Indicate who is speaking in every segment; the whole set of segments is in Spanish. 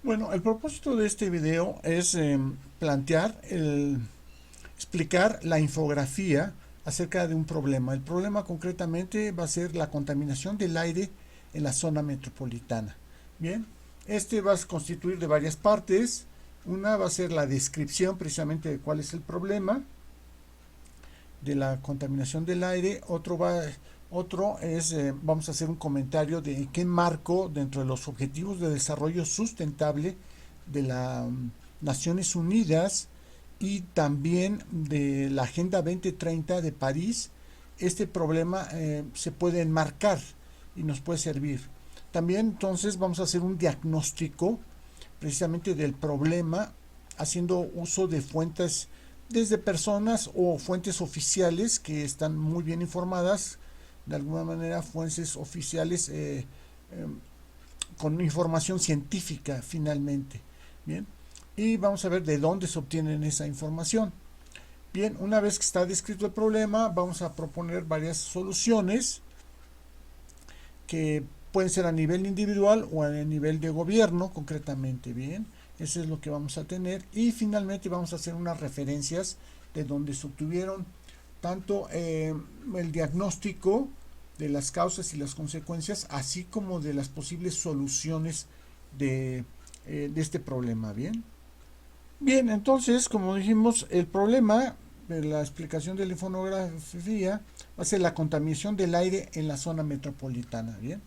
Speaker 1: Bueno, el propósito de este video es explicar la infografía acerca de un problema. El problema concretamente va a ser la contaminación del aire en la zona metropolitana. Bien, este va a constituir de varias partes. Una va a ser la descripción precisamente de cuál es el problema de la contaminación del aire. Otro es, vamos a hacer un comentario de en qué marco dentro de los objetivos de desarrollo sustentable de las Naciones Unidas y también de la Agenda 2030 de París, este problema se puede enmarcar y nos puede servir. También entonces vamos a hacer un diagnóstico precisamente del problema haciendo uso de fuentes desde personas o fuentes oficiales que están muy bien informadas, de alguna manera fuentes oficiales con información científica finalmente. Bien, y vamos a ver de dónde se obtienen esa información. Bien, una vez que está descrito el problema, vamos a proponer varias soluciones que pueden ser a nivel individual o a nivel de gobierno, concretamente. Bien, eso es lo que vamos a tener. Y finalmente vamos a hacer unas referencias de donde se obtuvieron tanto el diagnóstico de las causas y las consecuencias, así como de las posibles soluciones de este problema. Bien. Bien, entonces, como dijimos, el problema de la explicación de la infonografía va a ser la contaminación del aire en la zona metropolitana. Bien.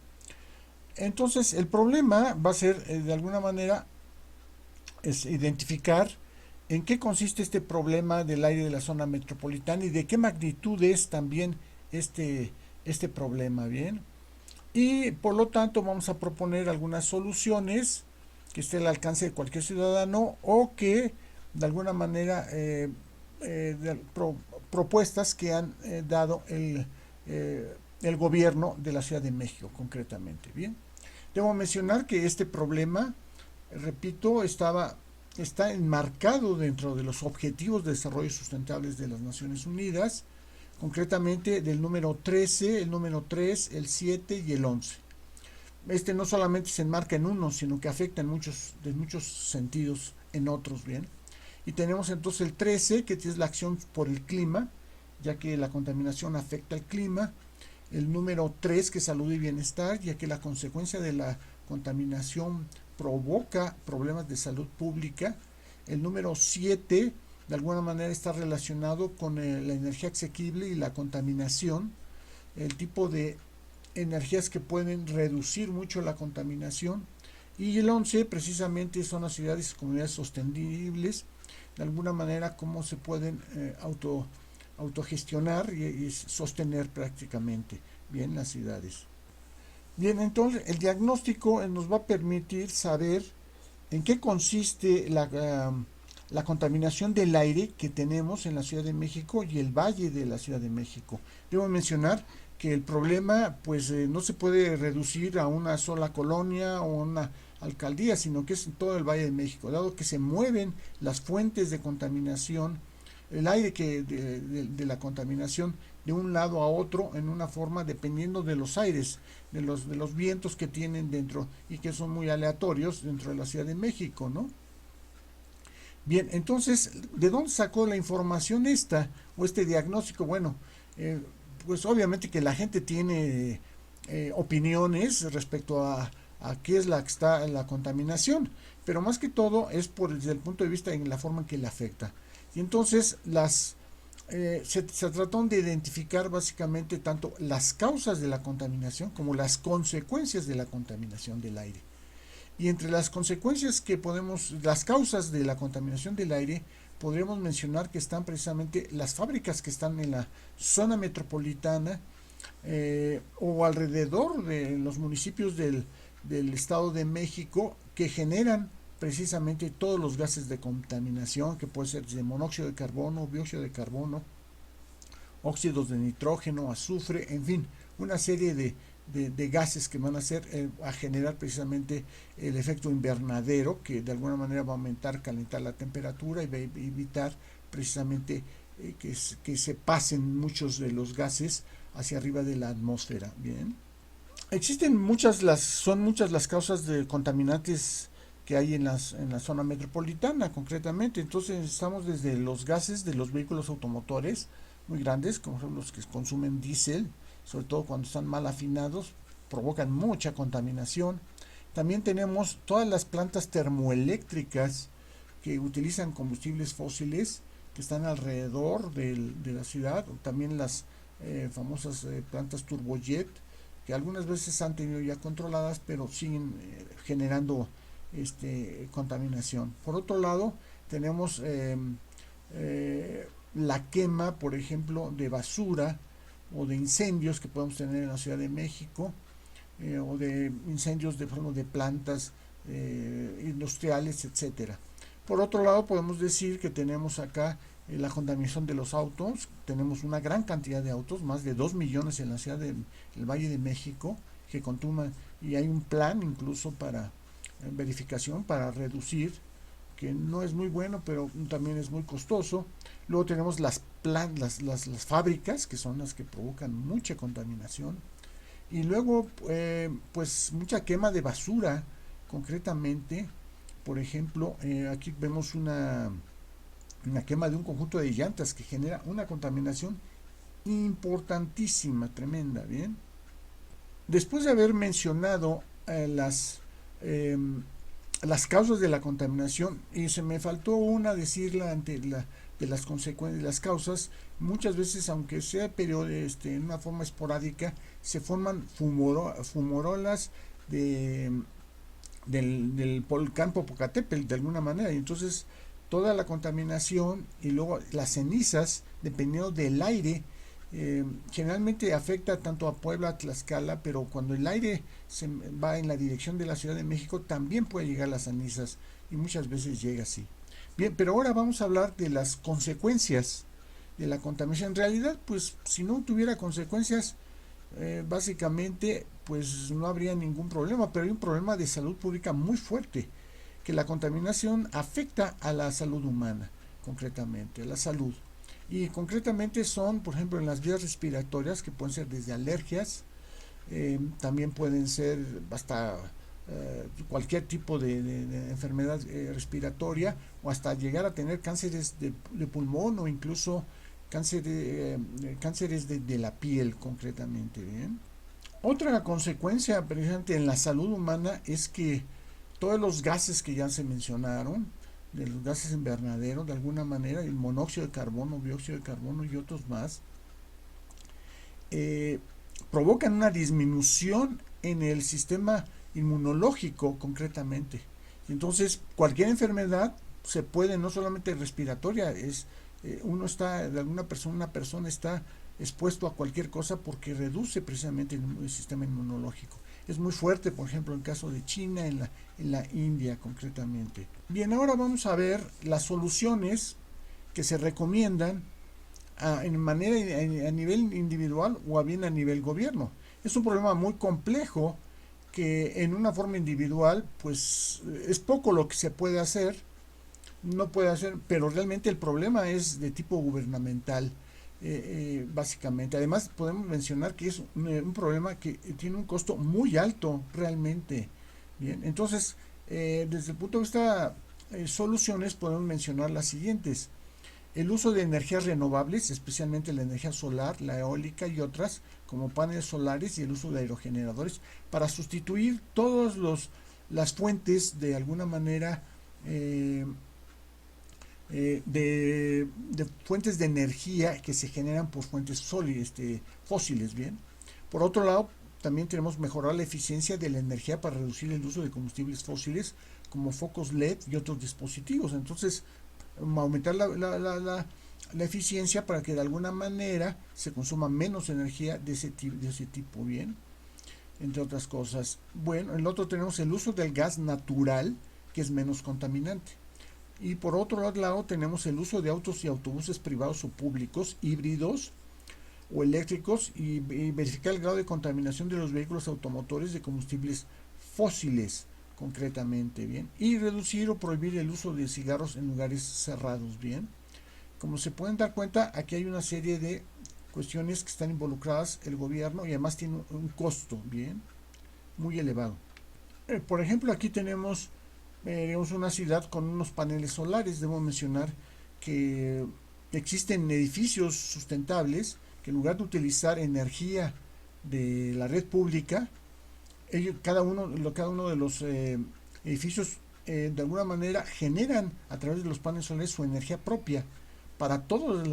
Speaker 1: Entonces, el problema va a ser, de alguna manera, es identificar en qué consiste este problema del aire de la zona metropolitana y de qué magnitud es también este problema. Bien. Y por lo tanto vamos a proponer algunas soluciones que esté al alcance de cualquier ciudadano o que de alguna manera propuestas que han dado el gobierno de la Ciudad de México concretamente. Bien, debo mencionar que este problema, repito, está enmarcado dentro de los objetivos de desarrollo sustentables de las Naciones Unidas, concretamente del número 13, el número 3, el 7 y el 11. Este no solamente se enmarca en uno, sino que afecta de muchos sentidos en otros. Bien. Y tenemos entonces el 13, que es la acción por el clima, ya que la contaminación afecta al clima. El número 3, que es salud y bienestar, ya que la consecuencia de la contaminación provoca problemas de salud pública. El número 7, de alguna manera, está relacionado con la energía asequible y la contaminación, el tipo de energías que pueden reducir mucho la contaminación. Y el 11 precisamente son las ciudades y comunidades sostenibles, de alguna manera cómo se pueden autogestionar y sostener prácticamente bien las ciudades. Bien, entonces el diagnóstico nos va a permitir saber en qué consiste la contaminación del aire que tenemos en la Ciudad de México y el Valle de la Ciudad de México. Debo mencionar que el problema pues no se puede reducir a una sola colonia o una alcaldía, sino que es en todo el Valle de México, dado que se mueven las fuentes de contaminación, el aire de la contaminación de un lado a otro en una forma dependiendo de los aires, de los vientos que tienen dentro y que son muy aleatorios dentro de la Ciudad de México, ¿no? Bien, entonces, ¿de dónde sacó la información esta o este diagnóstico? Bueno, pues obviamente que la gente tiene opiniones respecto a qué es la que está en la contaminación, pero más que todo es desde el punto de vista en la forma en que le afecta. Y entonces se trataron de identificar básicamente tanto las causas de la contaminación como las consecuencias de la contaminación del aire. Y entre las consecuencias las causas de la contaminación del aire, podríamos mencionar que están precisamente las fábricas que están en la zona metropolitana o alrededor de los municipios del Estado de México que generan precisamente todos los gases de contaminación, que puede ser de monóxido de carbono, dióxido de carbono, óxidos de nitrógeno, azufre, en fin, una serie de gases que van a generar precisamente el efecto invernadero, que de alguna manera va a aumentar, calentar la temperatura y va a evitar precisamente que se pasen muchos de los gases hacia arriba de la atmósfera. Bien. Son muchas las causas de contaminantes que hay en la zona metropolitana concretamente. Entonces estamos desde los gases de los vehículos automotores muy grandes, como son los que consumen diésel, sobre todo cuando están mal afinados, provocan mucha contaminación. También tenemos todas las plantas termoeléctricas que utilizan combustibles fósiles que están alrededor de la ciudad, también las famosas plantas turbojet, que algunas veces han tenido ya controladas, pero siguen generando contaminación. Por otro lado, tenemos la quema, por ejemplo, de basura o de incendios que podemos tener en la Ciudad de México, o de incendios de plantas industriales, etcétera. Por otro lado, podemos decir que tenemos acá la contaminación de los autos. Tenemos una gran cantidad de autos, más de 2 millones en la ciudad del Valle de México, que consuman, y hay un plan incluso para verificación para reducir, que no es muy bueno, pero también es muy costoso. Luego tenemos las fábricas, que son las que provocan mucha contaminación. Y luego, pues mucha quema de basura, concretamente. Por ejemplo, aquí vemos una quema de un conjunto de llantas que genera una contaminación importantísima, tremenda, ¿bien? Después de haber mencionado eh, las causas de la contaminación, y se me faltó una decirla de las consecuencias, las causas, muchas veces, aunque sea en una forma esporádica, se forman fumarolas de, del volcán Popocatépetl de alguna manera, y entonces toda la contaminación y luego las cenizas, dependiendo del aire, generalmente afecta tanto a Puebla, a Tlaxcala, pero cuando el aire se va en la dirección de la Ciudad de México también puede llegar las cenizas, y muchas veces llega así. Bien, pero ahora vamos a hablar de las consecuencias de la contaminación. En realidad, pues si no tuviera consecuencias, básicamente pues no habría ningún problema, pero hay un problema de salud pública muy fuerte, que la contaminación afecta a la salud humana, concretamente, a la salud. Y concretamente son, por ejemplo, en las vías respiratorias, que pueden ser desde alergias, también pueden ser hasta cualquier tipo de enfermedad respiratoria, o hasta llegar a tener cánceres de pulmón, o incluso cánceres de la piel, concretamente. Bien. Otra consecuencia precisamente en la salud humana es que todos los gases que ya se mencionaron, de los gases invernadero, de alguna manera, el monóxido de carbono, dióxido de carbono y otros más, eh, provocan una disminución en el sistema inmunológico, concretamente. Entonces, cualquier enfermedad se puede, no solamente respiratoria, una persona está expuesto a cualquier cosa porque reduce precisamente el sistema inmunológico. Es muy fuerte, por ejemplo, en el caso de China, en la India concretamente. Bien, ahora vamos a ver las soluciones que se recomiendan a nivel individual o bien a nivel gobierno. Es un problema muy complejo que en una forma individual pues es poco lo que se puede hacer, no puede hacer, pero realmente el problema es de tipo gubernamental, básicamente. Además podemos mencionar que es un problema que tiene un costo muy alto realmente. Bien, entonces desde el punto de vista soluciones podemos mencionar las siguientes: el uso de energías renovables, especialmente la energía solar, la eólica y otras, como paneles solares, y el uso de aerogeneradores, para sustituir todas las fuentes de alguna manera de fuentes de energía que se generan por fuentes fósiles. Bien. Por otro lado, también tenemos mejorar la eficiencia de la energía para reducir el uso de combustibles fósiles como focos LED y otros dispositivos. Entonces, aumentar la eficiencia para que de alguna manera se consuma menos energía de ese tipo, bien, entre otras cosas. Bueno, en el otro tenemos el uso del gas natural, que es menos contaminante. Y por otro lado tenemos el uso de autos y autobuses privados o públicos, híbridos o eléctricos, y verificar el grado de contaminación de los vehículos automotores de combustibles fósiles, concretamente. Bien, y reducir o prohibir el uso de cigarros en lugares cerrados. Bien, como se pueden dar cuenta, aquí hay una serie de cuestiones que están involucradas el gobierno, y además tiene un costo, bien, muy elevado. Por ejemplo, aquí tenemos digamos, una ciudad con unos paneles solares. Debo mencionar que existen edificios sustentables que en lugar de utilizar energía de la red pública, cada uno de los edificios de alguna manera generan a través de los paneles solares su energía propia para todos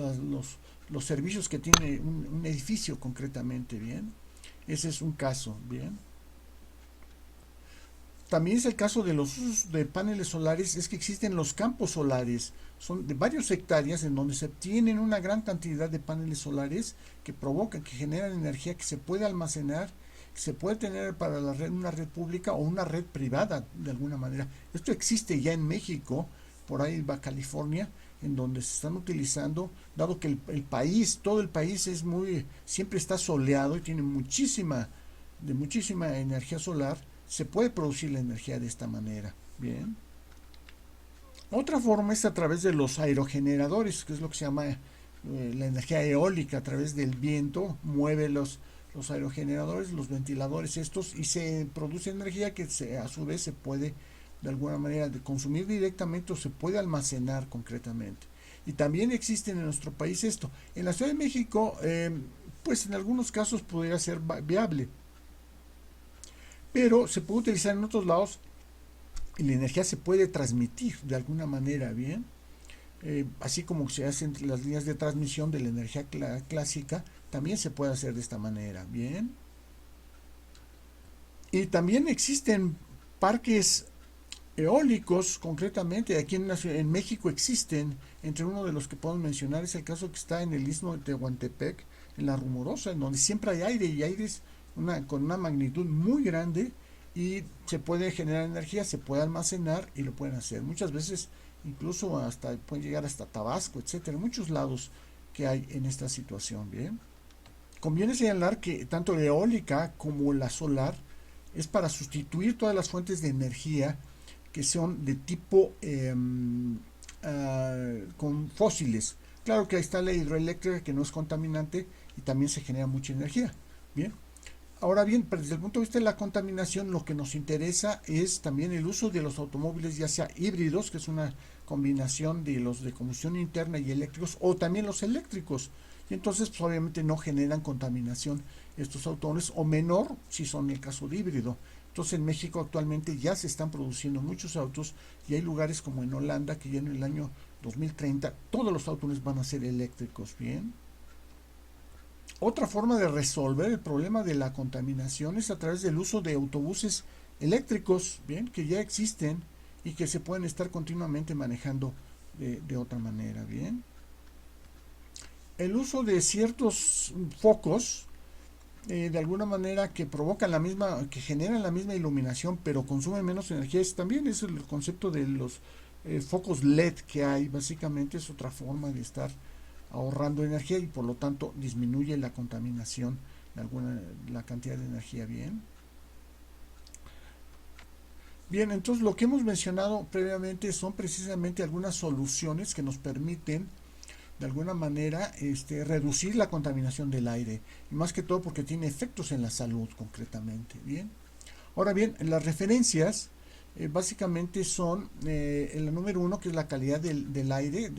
Speaker 1: los servicios que tiene un edificio concretamente, bien. Ese es un caso, bien. También es el caso de los usos de paneles solares, es que existen los campos solares, son de varias hectáreas en donde se obtienen una gran cantidad de paneles solares que provocan, que generan energía que se puede almacenar, que se puede tener para la red, una red pública o una red privada de alguna manera. Esto existe ya en México, por ahí va California, en donde se están utilizando, dado que el país, todo el país es muy, siempre está soleado y tiene muchísima energía solar, se puede producir la energía de esta manera. Bien. Otra forma es a través de los aerogeneradores, que es lo que se llama la energía eólica. A través del viento mueve los aerogeneradores, los ventiladores estos, y se produce energía que a su vez se puede de alguna manera de consumir directamente o se puede almacenar concretamente. Y también existe en nuestro país esto. En la Ciudad de México, pues en algunos casos podría ser viable, pero se puede utilizar en otros lados y la energía se puede transmitir de alguna manera, bien. Así como se hacen las líneas de transmisión de la energía clásica, también se puede hacer de esta manera, bien. Y también existen parques eólicos, concretamente aquí en México existen, entre uno de los que podemos mencionar es el caso que está en el istmo de Tehuantepec, en la Rumorosa, en donde siempre hay aire y aire es con una magnitud muy grande y se puede generar energía, se puede almacenar y lo pueden hacer. Muchas veces incluso hasta pueden llegar hasta Tabasco, etcétera, muchos lados que hay en esta situación, bien. Conviene señalar que tanto la eólica como la solar es para sustituir todas las fuentes de energía que son de tipo con fósiles. Claro que ahí está la hidroeléctrica que no es contaminante y también se genera mucha energía. Bien. Ahora bien, desde el punto de vista de la contaminación, lo que nos interesa es también el uso de los automóviles, ya sea híbridos, que es una combinación de los de combustión interna y eléctricos, o también los eléctricos. Y entonces, pues, obviamente no generan contaminación estos automóviles, o menor si son el caso de híbrido. Entonces, en México actualmente ya se están produciendo muchos autos y hay lugares como en Holanda que ya en el año 2030 todos los automóviles van a ser eléctricos, ¿bien? Otra forma de resolver el problema de la contaminación es a través del uso de autobuses eléctricos, bien, que ya existen y que se pueden estar continuamente manejando de otra manera, bien. El uso de ciertos focos, de alguna manera que provocan la misma, que generan la misma iluminación, pero consumen menos energía, también es el concepto de los focos LED que hay. Básicamente es otra forma de estar ahorrando energía y por lo tanto disminuye la contaminación de la cantidad de energía, bien. Bien, entonces lo que hemos mencionado previamente son precisamente algunas soluciones que nos permiten de alguna manera reducir la contaminación del aire, y más que todo porque tiene efectos en la salud concretamente, bien. Ahora bien, las referencias básicamente son el número uno, que es la calidad del aire,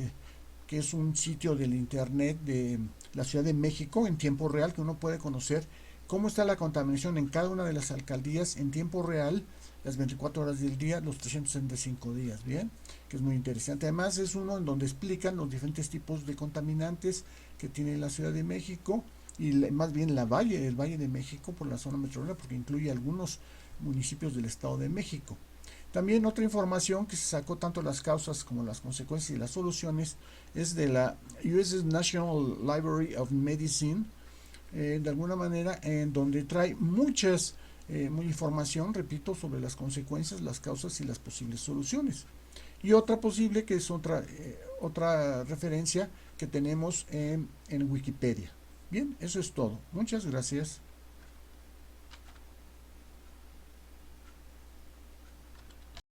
Speaker 1: que es un sitio del internet de la Ciudad de México en tiempo real, que uno puede conocer cómo está la contaminación en cada una de las alcaldías en tiempo real, las 24 horas del día, los 365 días, bien, que es muy interesante. Además es uno en donde explican los diferentes tipos de contaminantes que tiene la Ciudad de México y más bien el Valle de México por la zona metropolitana, porque incluye algunos municipios del Estado de México. También otra información que se sacó, tanto las causas como las consecuencias y las soluciones, es de la US National Library of Medicine, de alguna manera, en donde trae muchas información, repito, sobre las consecuencias, las causas y las posibles soluciones. Y otra posible, que es otra referencia que tenemos en Wikipedia. Bien, eso es todo. Muchas gracias.